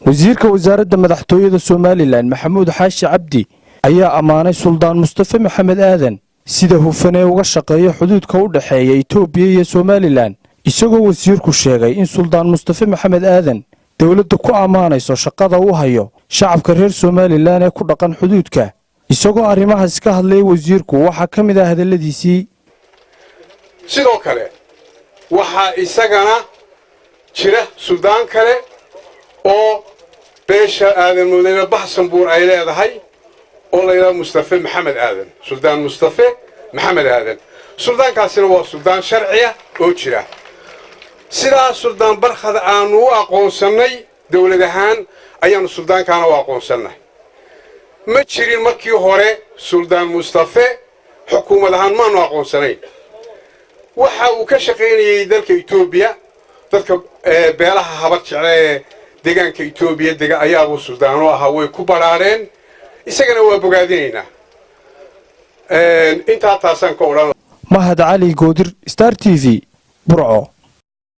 wasiirka wasaaradda madaxtooyada Somaliland Maxamuud Xaashi Cabdi ayaa amaanay Suldaan Mustafa Maxamed Aadan sida hufan ee uga shaqeeya xuduudka u dhaxeeya Itoobiya iyo Somaliland isagoo wasiirku sheegay in Suldaan Mustafa Maxamed Aadan dawladda ku amaanayso shaqada uu hayo shacabka reer Somaliland ee ku dhaqan xuduudka isagoo arrimahaas ka hadlay wasiirku waxa kamid ah hadaladiisii sidoo kale waxa isagana jira suldaan kale oo beesha aadan mudane baxsanbuur ay leedahay oo la yiraahdo Mustafa Maxamed Aadan Suldaan Mustafa Maxamed Aadan suldaankaasina waa suldaan sharci ah oo jira sidaa suldaan barxad aanu u aqoonsanay dawlad ahaan ayaanu suldaankaana u aqoonsanay ma jirin markii hore Suldaan Mustafa xukuumad ahaan maanu aqoonsanayn waxa uu ka shaqeynayay dalka Itoobiya dadka beelaha habar jecel deegaanka Itoobiya deega ayaa uu suldaan u ahaa way ku baraareen isagana waa bogaadinayna inta taasan ka oran Mahad Ali Goodir Star TV Burco